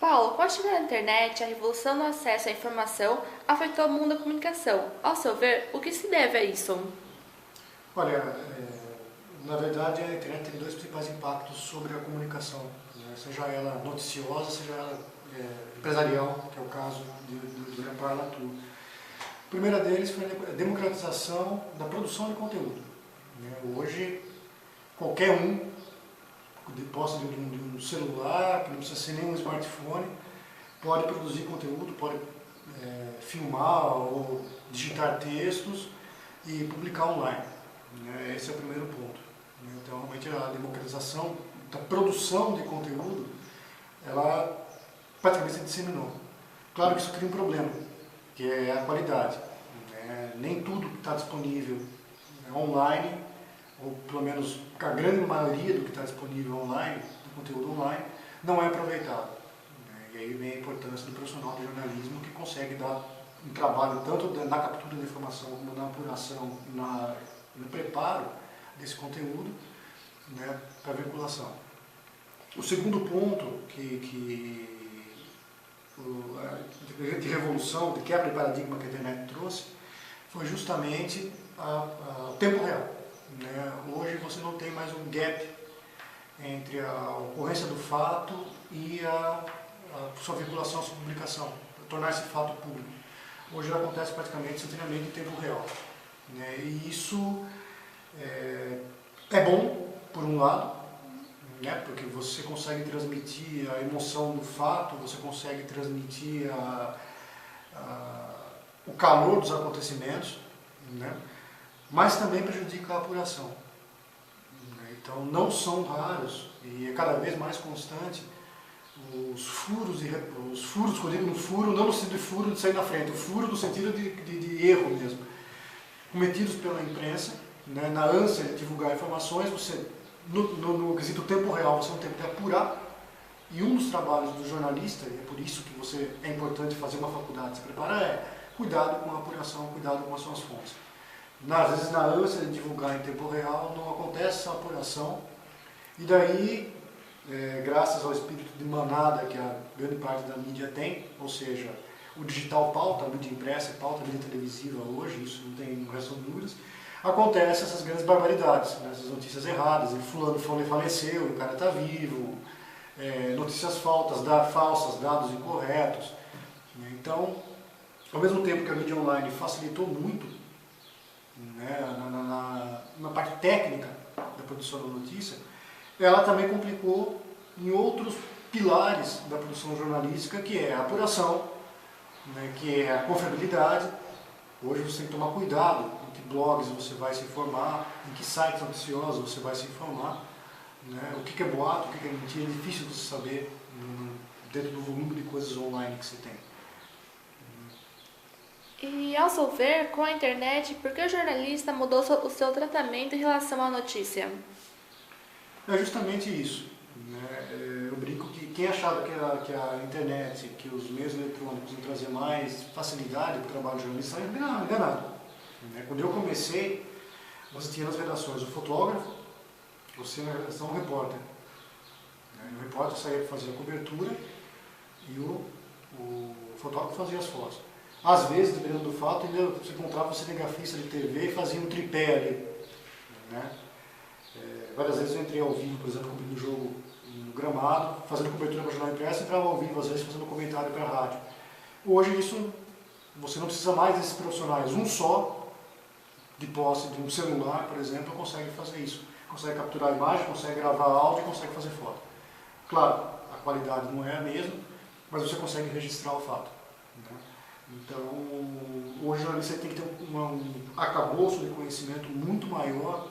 Paulo, com a chegada da internet, a revolução no acesso à informação afetou o mundo da comunicação. Ao seu ver, o que se deve a isso? Olha, na verdade a internet tem dois principais impactos sobre a comunicação, né? Seja ela noticiosa, seja ela empresarial, que é o caso do Amparo Latour. A primeira deles foi a democratização da produção de conteúdo, né? Hoje, qualquer um, de posse de um celular, que não precisa ser nem um smartphone, pode produzir conteúdo, pode filmar ou digitar textos e publicar online. Esse é o primeiro ponto. Então, realmente, a democratização da produção de conteúdo, ela praticamente se disseminou. Claro que isso cria um problema, que é a qualidade. Nem tudo que está disponível online, ou pelo menos a grande maioria do que está disponível online, do conteúdo online, não é aproveitado. E aí vem a importância do profissional do jornalismo, que consegue dar um trabalho tanto na captura da informação como na apuração, no preparo desse conteúdo, né, para a vinculação. O segundo ponto de revolução, de quebra de paradigma que a internet trouxe, foi justamente o tempo real. Hoje você não tem mais um gap entre a ocorrência do fato e a sua vinculação, a sua publicação, tornar esse fato público. Hoje ele acontece praticamente instantaneamente em tempo real. E isso é bom, por um lado, porque você consegue transmitir a emoção do fato, você consegue transmitir o calor dos acontecimentos, mas também prejudica a apuração. Então não são raros, e é cada vez mais constante, os furos que eu digo no furo, não no sentido de furo de sair na frente, o furo no sentido de erro mesmo, cometidos pela imprensa, na ânsia de divulgar informações. Você, no quesito tempo real, você não tem que apurar, e um dos trabalhos do jornalista, e é por isso que é importante fazer uma faculdade, se preparar, é cuidado com a apuração, cuidado com as suas fontes. Às vezes, na ânsia de divulgar em tempo real, não acontece essa apuração, e daí, graças ao espírito de manada que a grande parte da mídia tem, ou seja, o digital pauta, a mídia impressa pauta, a mídia televisiva hoje, isso não tem resto de dúvidas, acontecem essas grandes barbaridades, essas notícias erradas, e fulano faleceu, o cara está vivo, notícias falsas, dados incorretos. Então, ao mesmo tempo que a mídia online facilitou muito na parte técnica da produção da notícia, ela também complicou em outros pilares da produção jornalística, que é a apuração, que é a confiabilidade. Hoje você tem que tomar cuidado em que blogs você vai se informar, em que sites noticiosos você vai se informar, o que é boato, o que é mentira, é difícil você saber dentro do volume de coisas online que você tem. E, ao seu ver, com a internet, por que o jornalista mudou o seu tratamento em relação à notícia? É justamente isso. Eu brinco que quem achava que a internet, que os meios eletrônicos iam trazer mais facilidade para o trabalho de jornalista, estava enganado. Quando eu comecei, você tinha nas redações o fotógrafo, você na redação o repórter. O repórter saía para fazer a cobertura e o fotógrafo fazia as fotos. Às vezes, dependendo do fato, você encontrava o cinegrafista de TV e fazia um tripé ali. Várias vezes eu entrei ao vivo, por exemplo, cobrindo o jogo no gramado, fazendo cobertura para jornal impresso, entrava ao vivo, às vezes fazendo comentário para a rádio. Hoje você não precisa mais desses profissionais. Um só, de posse de um celular, por exemplo, consegue fazer isso. Consegue capturar a imagem, consegue gravar áudio e consegue fazer foto. Claro, a qualidade não é a mesma, mas você consegue registrar o fato. Então, hoje o jornalista tem que ter um arcabouço de conhecimento muito maior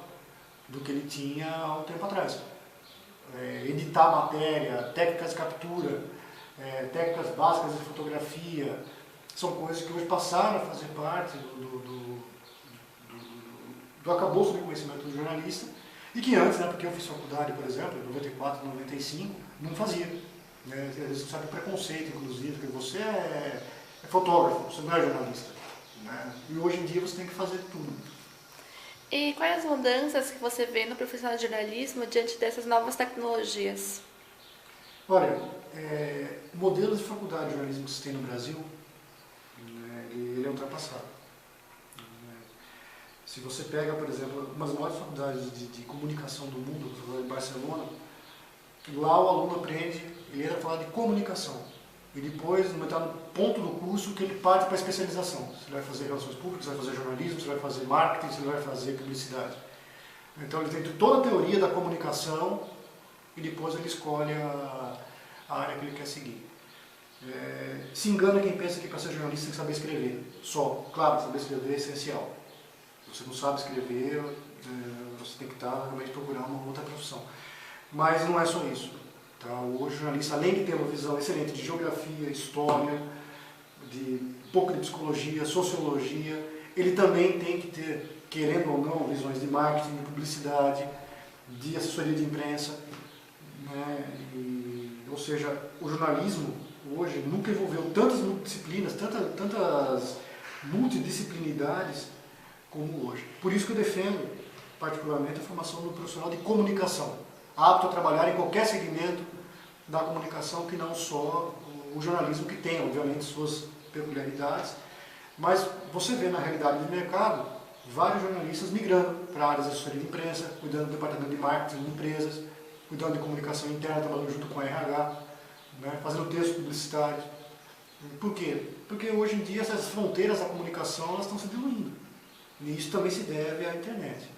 do que ele tinha há um tempo atrás. Editar matéria, técnicas de captura, técnicas básicas de fotografia, são coisas que hoje passaram a fazer parte do arcabouço de conhecimento do jornalista, e que antes, porque eu fiz faculdade, por exemplo, em 94, 95, não fazia. Às vezes você sabe o preconceito, inclusive, porque você é fotógrafo, você não é jornalista. E hoje em dia você tem que fazer tudo. E quais as mudanças que você vê no profissional de jornalismo diante dessas novas tecnologias? Olha, o modelo de faculdade de jornalismo que se tem no Brasil, né, ele é ultrapassado. Se você pega, por exemplo, uma das maiores faculdades de comunicação do mundo, a Faculdade de Barcelona, lá o aluno aprende, ele entra a falar de comunicação. E depois, no ponto do curso, que ele parte para a especialização. Você vai fazer relações públicas, você vai fazer jornalismo, você vai fazer marketing, você vai fazer publicidade. Então ele tem toda a teoria da comunicação e depois ele escolhe a área que ele quer seguir. Se engana quem pensa que para ser jornalista tem que saber escrever. Só, claro, saber escrever é essencial. Se você não sabe escrever, você tem que realmente procurar uma outra profissão. Mas não é só isso. Tá? Hoje o jornalista, além de ter uma visão excelente de geografia, história, de um pouco de psicologia, sociologia, ele também tem que ter, querendo ou não, visões de marketing, de publicidade, de assessoria de imprensa, né? Ou seja, o jornalismo hoje nunca envolveu tantas disciplinas, tantas multidisciplinidades como hoje. Por isso que eu defendo, particularmente, a formação do profissional de comunicação, apto a trabalhar em qualquer segmento da comunicação, que não só o jornalismo, que tem, obviamente, suas peculiaridades, mas você vê na realidade do mercado vários jornalistas migrando para áreas de assessoria de imprensa, cuidando do departamento de marketing de empresas, cuidando de comunicação interna, trabalhando junto com a RH, né, fazendo textos publicitários. Por quê? Porque hoje em dia essas fronteiras da comunicação elas estão se diluindo. E isso também se deve à internet.